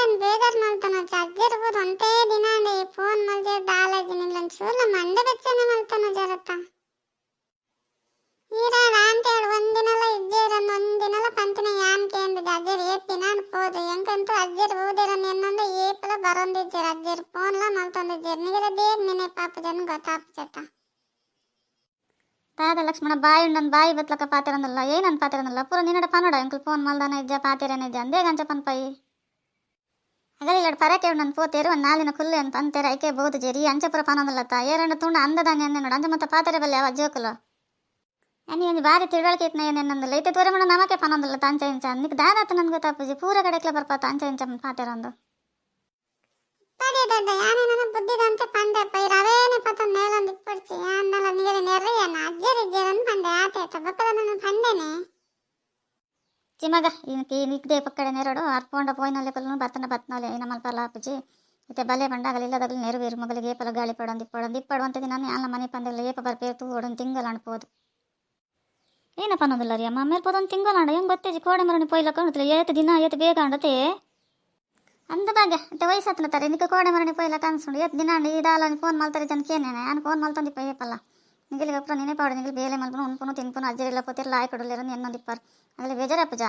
ಏನ್ ಬೇಜಾರ್ ಮಾಡ್ತಾನ ಅಜ್ಜಿರ್ಬೋದು ಒಂದೇ ದಿನ ಅಂಡಿ ಫೋನ್ ಮಲ್ಜೆ ದಾಲಾಜಿ ನಿಲ್ಲನ್ ಚೂಲ ಮಂಡೆ ಬೆಚ್ಚನೆ ಮಲ್ತಾನ ಜರತ್ತ ಈರಾಡ ಅಂತ ಹೇಳಿ ಒಂದಿನಲ್ಲ ಇಜ್ಜೇರನ್ ಒಂದಿನಲ್ಲ ಪಂತಿನ ಯಾನ್ಕೆ ಅಂದಿದ್ದ ಅಜ್ಜರ್ ಏತ್ತಿನ ಅನ್ಪೋದು ಎಂಕಂತೂ ಅಜ್ಜರ್ ಊದಿರನ್ ಎನ್ನೊಂದು ಏಪಲ ಬರೊಂದಿಜ್ಜರ್ ಅಜ್ಜರ್ ಫೋನ್ಲ ಮಲ್ತೊಂದಿಜ್ಜರ್ ನಿಗರದೇ ನಿನ್ನೆ ಪಾಪ ಜನ ಗೊತ್ತಾಪ್ಚತ್ತ ತಾದ ಲಕ್ಷ್ಮಣ ಬಾಯಿ ಉಂಡನ್ ಬಾಯಿ ಬತ್ಲಕ ಪಾತಿರನಲ್ಲ ಏನನ್ ಪಾತಿರನಲ್ಲ ಪೂರ ನಿನ್ನಡ ಪನೋಡ ಎಂಕಲ್ ಫೋನ್ ಮಲ್ದಾನ ಇಜ್ಜ ಪಾತಿರನ ಇಜ್ಜ ಅಂದೇ ಗಂಚ ಪನ್ಪಾಯಿ ಅಗಲ ಇಲ್ಲಡ ಪರಕೆ ಉಂಡನ್ ಪೋತೇರು ಒಂದು ನಾಲಿನ ಕುಲ್ಲೆ ಅಂತ ಅಂತೇರ ಐಕೆ ಬಹುದು ಜೇರಿ ಅಂಚೆ ಪುರ ಪನೋದಲ್ಲತ್ತ ಏರಂಡ ತುಂಡ ಅಂದದಾನೆ ಅಂದೆ ನೋಡು ಅಂಚೆ ಮತ್ತೆ ಪಾತಿರ ಬಲ್ಲೆ ಅವ ಜೋಕುಲು ಅನಿ ಒಂದು ಬಾರಿ ತಿಳುವಳಿಕೆ ಇತ್ತು ಏನೇನಂದಿಲ್ಲ ಐತೆ ತೋರೆ ಮಾಡ ನಮಕೆ ಪನೊಂದಿಲ್ಲ ಅಂಚ ಇಂಚ ನಿಕ್ ದಾದಾತ ನನ್ಗೆ ಗೊತ್ತಾಪುಜಿ ಪೂರ ಕಡೆಕ್ಲ ಬರ್ಪಾತ ಅಂಚ ಇಂಚ ಪಾತಿರಂದು ತಡಿ ದೊಡ್ಡ ಯಾನೇನ ಬುದ್ಧಿದಂತೆ ಪಂಡೆ ಪೈ ರವೇನೆ ಪತ ಮೇಲೊಂದು ಇಪ್ಪಡ್ಸಿ ಅನ್ನಲ್ಲ ನೀರಿ ನೆರ್ರಿಯನ ಅಜ್ಜರಿಜ್ಜರನ್ ಪಂಡೆ ಆತೇತ ಬಕ್ಕದ ನನ್ನ ಪಂಡೆನೆ ಚಿಮಗ ಈ ನಿಕ್ದೆ ಪಕ್ಕಡೆ ನೆರಡು ಅರ್ಪೊಂಡ ಪೋಯ್ನಲ್ಲೆ ಪಲ್ಲು ಬತ್ತನ ಬತ್ನಲೆ ಈ ನಮ್ಮಲ್ ಪಲ್ಲ ಆಪುಜಿ ಇತ್ತೆ ಬಲೆ ಬಂಡಾಗಲಿ ಇಲ್ಲದಾಗಲಿ ನೆರವೇರು ಮಗಲಿಗೆ ಏಪಲ ಗಾಳಿ ಇಪ್ಪಡೊಂದು ದಿನ ಆಲ ಮನೆ ಪಂದೆಲ್ಲ ಏಪ ಬರ್ಪೇತು ಓಡೊಂದು ತಿಂಗಳು ಅನ್ಬೋದು ಏನಪ್ಪ ಅನ್ನೋದಿಲ್ಲ ರೀ ಅಮ್ಮ ಮೇಲೆ ಪೋದೊಂದು ತಿಂಗಳು ಅಂಡ ಹೆಂಗೆ ಗೊತ್ತೇಜಿ ಕೋಡೆ ಮರಣಿ ಪೊಯ್ಲ ಕಾಣುತ್ತಿಲ್ಲ ಏತು ದಿನ ಏತು ಬೇಗ ಅಂಡತೆ ಅಂದ ಬಾಗೆ ಮತ್ತೆ ವಯಸ್ಸತ್ತಾರೆ ನಿಕ್ಕ ಕೋಡೆ ಮರಣಿ ಪೊಯ್ಲ ಕಾಣಿಸ್ಕೊಂಡು ಏತು ದಿನ ಅಂಡಿ ಇದಾಲ ಫೋನ್ ಮಲ್ತಾರೆ ಜನಕ್ಕೇನೇನೆ ನಾನು ಫೋನ್ ಮಲ್ತೊಂದಿಪ್ಪ ಏಪಲ್ಲ ನಿಗಲಿಗೆ ಅಪ್ಪ ನೆನೆ ಪಾಡು ನಿಗಲಿ ಬೇಲೆ ಮಲ್ಪನು ಉಣ್ಪನು ತಿನ್ಪನು ಅಜ್ಜರಿಲ್ಲ ಪೋತಿರಲ್ಲ ಆಯ್ ಕೊಡಲಿರೋ ಎನ್ನೊಂದಿಪ್ಪಾರು ಆಗಲೇ ಬೇಜಾರಪ್ಪಜ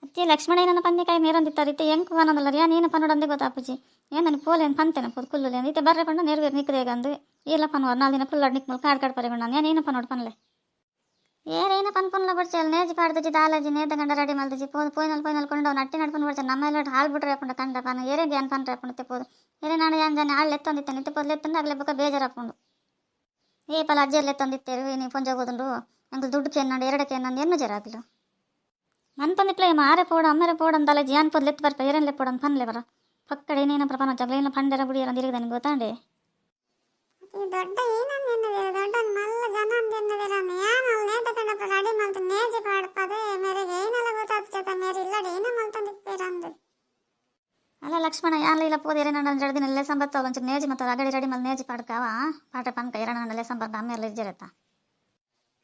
ಅತ್ತಿ ಲಕ್ಷ್ಮಣ ಏನನ್ನ ಪಂದಿಕಾಯಿ ನೇರೊಂದಿತ್ತಾರೆ ಇತ್ತೆ ಹೆಂಗೆ ಅನ್ನೋದಲ್ಲ ರೀ ಏನು ಪನ್ನೋಡಂದೇ ಗೊತ್ತಾಪುಜಿ ಏನು ನನಗೆ ಪೋಲೆ ಏನು ಪಂತೇನೆ ಪೋದು ಕುಲ್ಲು ಇತ್ತೆ ಬರ್ರೆ ಪಂಡು ನೇರ್ವೇರು ನಿಕ್ಕದೇಗ ಅಂದು ಇಲ್ಲ ಪನ್ವಾರ 4 ದಿನ ಕುಲ್ಲಾಡ್ ನಿಕ್ ಕಾಡು ಕಾಡು ಪರೆಗೊಂಡು ನಾನು ಏನು ಪನ್ನೋಡು ಪನ್ಲೆ ಏರೇನ ಪನ್ಪನ್ಲ ಬಡ್ಚಲ್ ನೇಜಿ ಪಾಡ್ದಜಿ ದಾಲಾಜಿ ನೇದ ಗಂಡ ರೆಡಿ ಮಲ್ದಜಿ ಪೋಯ್ನಲ್ ಕೊಂಡು ಅವ್ನು ಅಟ್ಟಿ ನಡ್ಕೊಂಡು ಬರ್ತಾರೆ ನಮ್ಮ ಹಾಳು ಬಿಟ್ರೆ ಹಾಕೊಂಡು ಕಂಡ ಪಾನ ಏರೇ ಬ್ಯಾನ್ ಪನ್ರೆ ಹಾಕೊಂಡು ಪೋದು ಏರೇ ನಾನು ಯಾನ್ ಜಾನೆ ಹಾಳು ಎತ್ತೊಂದಿತ್ತೆ ನಿತ್ತೆ ಪೋದು ಎತ್ತಂದು ಆಗಲೇ ಬೊಕ್ಕ ಬೇಜಾರು ಹಾಕೊಂಡು ಏ ಪಲ ಅಜ್ಜಿಯಲ್ಲಿ ಎತ್ತೊಂದಿತ್ತೇರು ನೀವು ಪೊಂಜ ಹೋಗೋದುಂಡು ನಂಗೆ ದುಡ್ಡು ಕೇನ್ನಂಡು 2 ಕೇನ್ನಂಡು ಏನು ಜರ ಆಗಿಲ್ಲ ನನ್ನ ಪಂದಿಪ್ಲೆ ಆರೆ ಪೋಡು ಅಮ್ಮರೆ ಪೋಡು ಅಂತಲ್ಲ ಜಿಯಾನ್ ಪೋದು ಲೆತ್ತು ಬರ್ಪ ಏರೇನು ಲೆಪ್ಪೋಡು ಅಂತ ಪನ್ಲೆ ಬರ ಪಕ್ಕಡೆ ಏನೇನ ಪ್ರಪಂಚ ಜಗಳೇನು ಪಂಡೆರ ಬುಡಿಯರ ಅಂದಿರಿಗೆ ನನಗೆ ಗೊತ್ತಾಂಡೆ ದೊಡ್ಡ ಏನಂದಿರ ದೊಡ್ಡ ಮಲ್ಲ ಜನ ಅಂದಿರ ಯಾನಲ್ಲ ನೇತ ಕಂಡಪ್ಪ ರೆಡಿ ಮಲ್ತು ನೇಜಿ ಪಾಡ್ಪದೆ ಮೇರೆಗೆ ಏನೆಲ್ಲ ಗೊತ್ತಾಗ್ತದ ಮೇರೆ ಇಲ್ಲಡ ಏನ ಮಲ್ತೊಂದಿಪ್ಪೇರ ಅಂದು ಅಲ್ಲ ಲಕ್ಷ್ಮಣ ಯಾನ್ಲ ಇಲ್ಲ ಪೋದು ಏರೇ ನನ್ನ 2 ದಿನ ಲೆಸನ್ ಬರ್ತಾವ ಒಂಚೂರು ನೇಜಿ ಮತ್ತು ಅಗಡಿ ರೆಡಿ ಮಲ್ ನೇಜಿ ಪಾಡ್ಕಾವ ಪಾಠ ಪನ್ಕ ಏರ ನನ್ನ ಲೆಸನ್ ಬರ್ದ ಅಮ್ಮೆಲ್ಲ ಇಜ್ಜಿರತ್ತ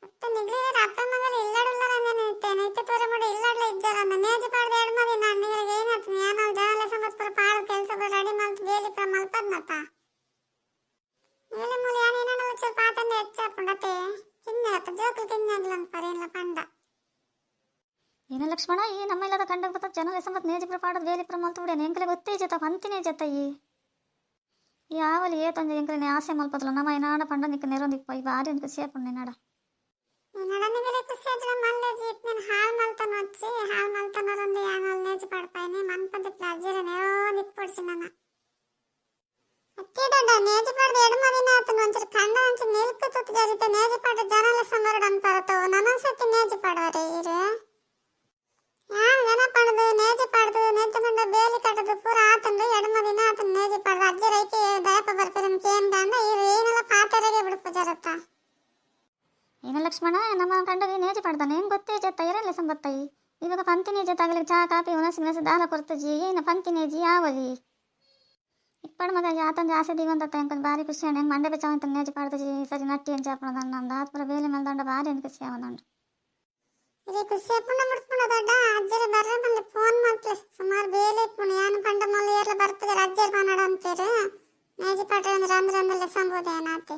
ಮತ್ತೆ ನಿಗ್ಲಿರ ಅಪ್ಪ ಮಗಲು ಇಲ್ಲಡುಲ್ಲರ ನೆನೆಯುತ್ತೆ ನೈತೆ ತೋರೆ ಮಾಡಿ ಇಲ್ಲಡ್ಲ ಇಜ್ಜರ ನೇಜಿ ಪಾಡ್ದ 2 ಮದಿ ನಾನು ನೀರಿಗೆ ಏನಾಯ್ತು ಯಾನಲ್ಲ ಜನ ಲೆಸನ್ ಬರ್ತಾರ ಪಾಡು ಕೆಲಸ ರೆಡಿ ಮಲ್ತು ಬೇಲಿ ಪ್ರ ಮಲ್ಪದ್ನತ್ತ ಮೂಲೆ ಮೂಲೆ ಯಾನೇನೋ ಚೂರು ಪಾತಂದೆ ಹೆಚ್ಚಾಪುಂಡತೆ ಕಿನ್ನತ್ತ ಜೋಕಲು ಕಿನ್ನಾಗಿಲ್ಲ ಅಂತ ಪರೇನ್ಲ ಪಂಡ ಏನ ಲಕ್ಷ್ಮಣ ಈ ನಮ್ಮೆಲ್ಲದ ಕಂಡ ಗೊತ್ತ ಜನ ಲೆಸಂಬತ್ ನೇಜಿ ಪಾಡೋದು ಬೇಲಿ ಪ್ರಮಲ್ತು ಬಿಡೇನೆ ಎಂಕಲೆ ಗೊತ್ತೇ ಜತ ಪಂತಿನೇ ಜತ ಈ ಆವಲಿ ಏತಂಜೆ ಎಂಕಲೆ ಆಸೆ ಮಲ್ಪದಲ್ಲ ನಮ್ಮ ಏನಾಡ ಪಂಡ ನಿಕ್ಕ ನೆರೊಂದಿಪ್ಪ ಈ ಬಾರಿ ಅಂತ ಸೇಪುಣ್ಣೆ ನಾಡ ನಡನಿಗಲೆ ಕುಸಿಯದ್ರ ಮಲ್ಲೆ ಜೀಪ್ ನೀನು ಹಾಳು ಮಲ್ತನ వచ్చి ಹಾಳು ಮಲ್ತನರಂದು ಯಾನಲ್ ನೇಜಿ ಪಾಡ್ಪಾಯನೆ ಮನ್ಪದ ಪ್ಲಾಜರ ನೆರೊಂದಿಪ್ಪೊಡ್ಸಿ ನನ್ನ ಅತ್ತಿ ದೊಡ್ಡ ನೇಜಿ ಪಾಡ್ದ 2 ಮದಿನ ಆತನ ಒಂಚೂರು ಕಂಡ ಒಂಚೂರು ನಿಲ್ಕು ತುತ್ತು ಜರಿತ ನೇಜಿ ಪಾಡ್ದ ಜನಲ ಸಮರಡು ಅನ್ಪಾರತವು ನನೊಂದ್ಸತಿ ನೇಜಿ ಪಾಡೋರೆ ಇರು ಯಾನ್ ಜನ ಪಡ್ದು ನೇಜಿ ಪಾಡ್ದು ನೆತ್ತ ಕಂಡ ಬೇಲಿ ಕಟ್ಟದು ಪೂರ ಆತಂದು 2 ಮದಿನ ಆತನ ನೇಜಿ ಪಾಡ್ದು ಅಜ್ಜ ರೈಕೆ ದಯಪ ಬರ್ಪಿರನ್ ಕೇಂದ ಅಂದ ಇರು ಏನೆಲ್ಲ ಪಾತರೆಗೆ ಬಿಡುಪು ಜರತ್ತ ಏನ ಲಕ್ಷ್ಮಣ ನಮ್ಮ ಕಂಡವಿ ನೇಜಿ ಪಾಡ್ದಾನೆ ಹೆಂಗೆ ಗೊತ್ತೇ ಜತ್ತ ಏರೇನು ಲೆಸನ್ ಬತ್ತಾಯಿ ಇವಾಗ ಪಂತಿ ನೇಜಿ ಆಗಲಿ ಚಾ ಕಾಪಿ ಉಣಸಿ ದಾಲ ಕೊರ್ತಜಿ ಏನು ಪಂತಿ ನೇಜಿ ಯಾವಲಿ ಇಪ್ಪಡ ಮಗ ಆತಂದು ಆಸೆ ದಿವಂತ ಎಂಕೊಂಡು ಭಾರಿ ಖುಷಿ ಅಂಡ್ ಹೆಂಗೆ ಮಂಡೆ ಬೆಚ್ಚವಂತ ನೇಜಿ ಪಾಡ್ದಜಿ ಸರಿ ನಟ್ಟಿ ಅಂತ ಚಾಪಣ ನಂದು ಆತ್ಪುರ ಬೇಲೆ ಮೇಲೆ ದಂಡ ಭಾರಿ ಅಂತ ಖುಷಿ ಅವನಂಡು ಇದು ಖುಷಿ ಪುಣ್ಣ ಮುಡ್ಪುಣ ದೊಡ್ಡ ಅಜ್ಜರಿ ಬರ್ರೆ ಮಲ್ಲಿ ಫೋನ್ ಮಾಡ್ಲೆ ಸುಮಾರು ಬೇಲೆ ಪುಣ್ಣ ಯಾನು ಪಂಡ ಮಲ್ಲಿ ಏರ್ಲ ಬರ್ತದೆ ಅಜ್ಜರಿ ಮಾನಾಡ ಅಂತೀರು ನೇಜಿ ಪಾಡ್ರೆ ಅಂದ್ರೆ ಲೆಸಂಬೋದೆ ಏನಾತೆ